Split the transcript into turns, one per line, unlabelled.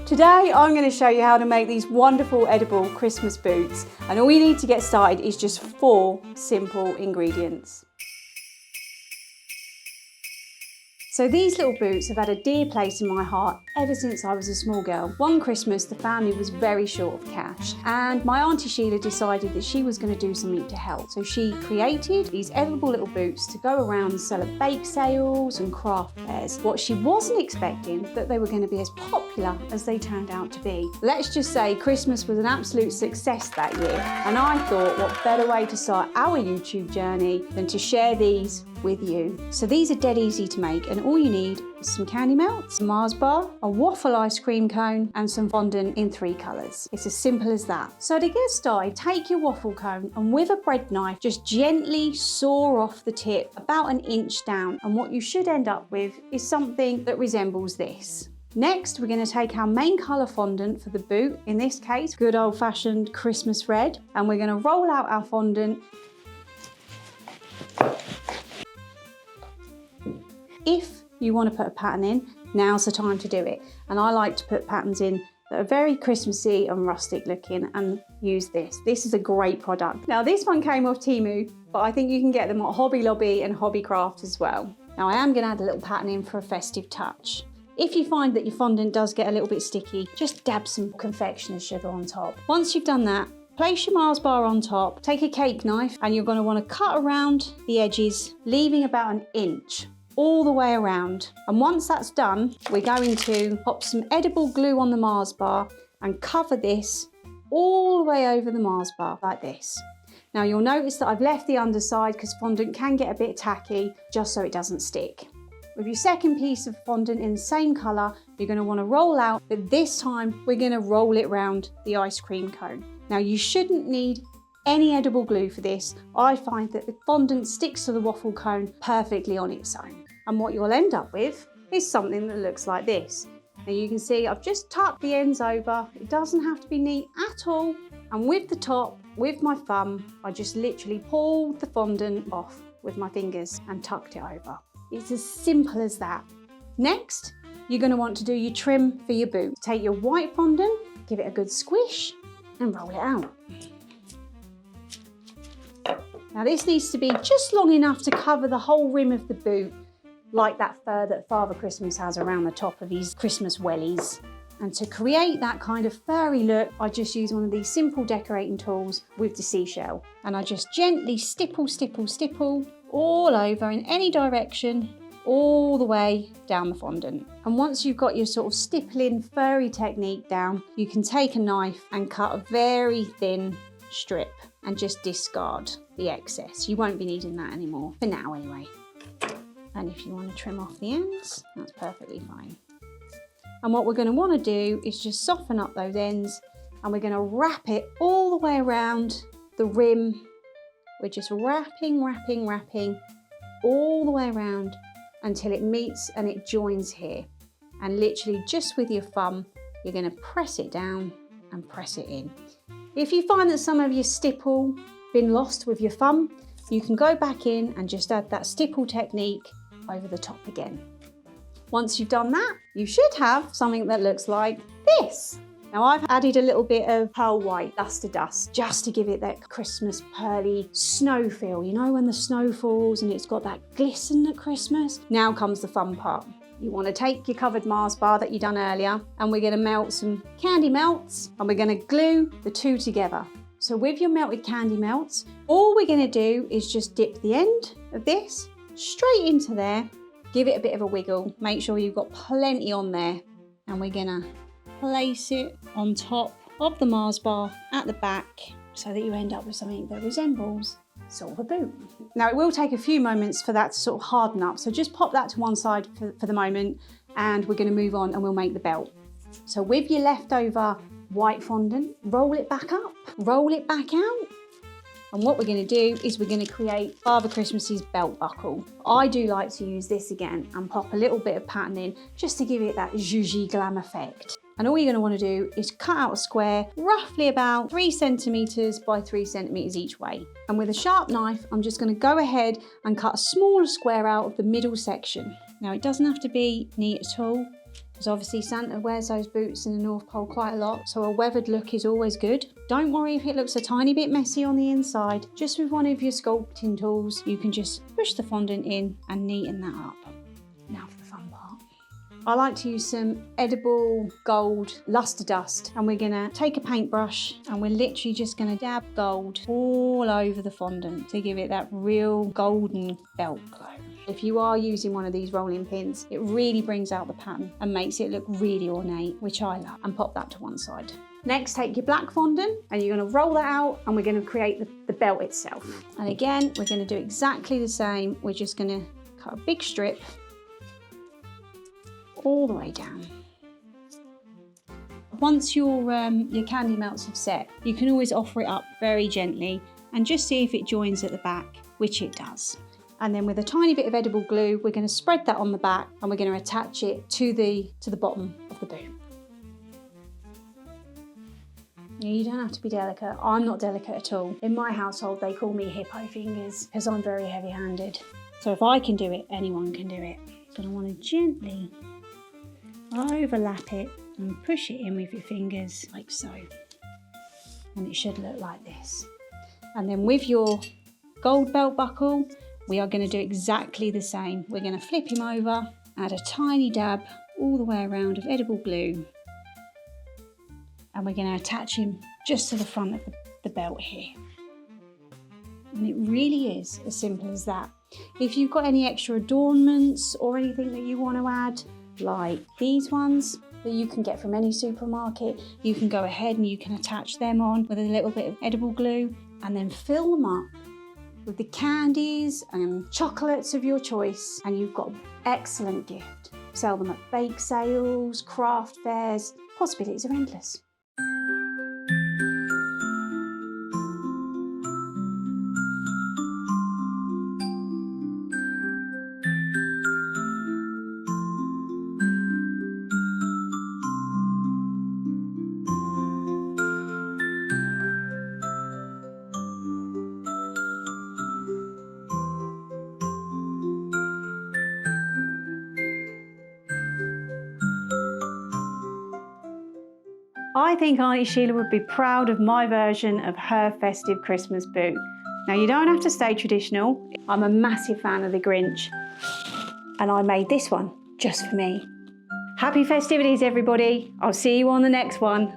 Today I'm going to show you how to make these wonderful edible Christmas boots, and all you need to get started is just 4 simple ingredients. So these little boots have had a dear place in my heart ever since I was a small girl. One Christmas the family was very short of cash, and my Aunty Sheila decided that she was going to do something to help. So she created these edible little boots to go around and sell at bake sales and craft fairs. What she wasn't expecting, that they were going to be as popular as they turned out to be. Let's just say Christmas was an absolute success that year, and I thought what better way to start our YouTube journey than to share these with you. So these are dead easy to make, and all you need is some candy melts, a Mars bar, a waffle ice cream cone, and some fondant in 3 colours. It's as simple as that. So to get started, take your waffle cone and with a bread knife, just gently saw off the tip about 1 inch down, and what you should end up with is something that resembles this. Next, we're going to take our main colour fondant for the boot, in this case, good old-fashioned Christmas red, and we're going to roll out our fondant. If you want to put a pattern in, now's the time to do it. And I like to put patterns in that are very Christmassy and rustic looking, and use this. This is a great product. Now this one came off Temu, but I think you can get them at Hobby Lobby and Hobbycraft as well. Now I am going to add a little pattern in for a festive touch. If you find that your fondant does get a little bit sticky, just dab some confectioner's sugar on top. Once you've done that, place your Mars bar on top, take a cake knife, and you're going to want to cut around the edges, leaving about 1 inch. All the way around. And once that's done, we're going to pop some edible glue on the Mars bar and cover this all the way over the Mars bar like this. Now you'll notice that I've left the underside because fondant can get a bit tacky, just so it doesn't stick. With your second piece of fondant in the same colour, you're going to want to roll out, but this time we're going to roll it round the ice cream cone. Now you shouldn't need any edible glue for this. I find that the fondant sticks to the waffle cone perfectly on its own. And what you'll end up with is something that looks like this. Now you can see I've just tucked the ends over. It doesn't have to be neat at all. And with the top, with my thumb, I just literally pulled the fondant off with my fingers and tucked it over. It's as simple as that. Next, you're going to want to do your trim for your boot. Take your white fondant, give it a good squish and roll it out. Now this needs to be just long enough to cover the whole rim of the boot, like that fur that Father Christmas has around the top of his Christmas wellies. And to create that kind of furry look, I just use one of these simple decorating tools with the seashell. And I just gently stipple, stipple, stipple all over in any direction, all the way down the fondant. And once you've got your sort of stippling furry technique down, you can take a knife and cut a very thin strip and just discard the excess. You won't be needing that anymore, for now anyway. And if you want to trim off the ends, that's perfectly fine. And what we're going to want to do is just soften up those ends, and we're going to wrap it all the way around the rim. We're just wrapping, wrapping, wrapping all the way around until it meets and it joins here. And literally just with your thumb, you're going to press it down and press it in. If you find that some of your stipple been lost with your thumb, you can go back in and just add that stipple technique over the top again. Once you've done that, you should have something that looks like this. Now I've added a little bit of pearl white luster dust just to give it that Christmas pearly snow feel. You know when the snow falls and it's got that glisten at Christmas? Now comes the fun part. You want to take your covered Mars bar that you done earlier, and we're going to melt some candy melts, and we're going to glue the 2 together. So with your melted candy melts, all we're going to do is just dip the end of this straight into there, give it a bit of a wiggle, make sure you've got plenty on there, and we're going to place it on top of the Mars bar at the back so that you end up with something that resembles sort of a boot. Now it will take a few moments for that to sort of harden up, so just pop that to one side for the moment, and we're going to move on and we'll make the belt. So with your leftover white fondant, roll it back up, roll it back out, and what we're going to do is we're going to create Father Christmas's belt buckle. I do like to use this again and pop a little bit of pattern in just to give it that zhuzhy glam effect. And all you're going to want to do is cut out a square roughly about 3 centimetres by 3 centimetres each way. And with a sharp knife, I'm just going to go ahead and cut a smaller square out of the middle section. Now it doesn't have to be neat at all. because obviously Santa wears those boots in the North Pole quite a lot, so a weathered look is always good. Don't worry if it looks a tiny bit messy on the inside. Just with one of your sculpting tools, you can just push the fondant in and neaten that up. Now for the fun part. I like to use some edible gold luster dust, and we're gonna take a paintbrush and we're literally just gonna dab gold all over the fondant to give it that real golden belt glow. If you are using one of these rolling pins, it really brings out the pattern and makes it look really ornate, which I love, and pop that to one side. Next, take your black fondant and you're gonna roll that out, and we're gonna create the belt itself. And again, we're gonna do exactly the same. We're just gonna cut a big strip all the way down. Once your candy melts have set, you can always offer it up very gently and just see if it joins at the back, which it does. And then with a tiny bit of edible glue, we're going to spread that on the back and we're going to attach it to the bottom of the boot. You don't have to be delicate. I'm not delicate at all. In my household, they call me hippo fingers because I'm very heavy-handed. So if I can do it, anyone can do it. But I want to gently overlap it and push it in with your fingers like so. And it should look like this. And then with your gold belt buckle, we are going to do exactly the same. We're going to flip him over, add a tiny dab all the way around of edible glue, and we're going to attach him just to the front of the belt here. And it really is as simple as that. If you've got any extra adornments or anything that you want to add, like these ones that you can get from any supermarket, you can go ahead and you can attach them on with a little bit of edible glue and then fill them up with the candies and chocolates of your choice, and you've got an excellent gift. Sell them at bake sales, craft fairs, possibilities are endless. I think Aunty Sheila would be proud of my version of her festive Christmas boot. Now, you don't have to stay traditional. I'm a massive fan of the Grinch, and I made this one just for me. Happy festivities, everybody. I'll see you on the next one.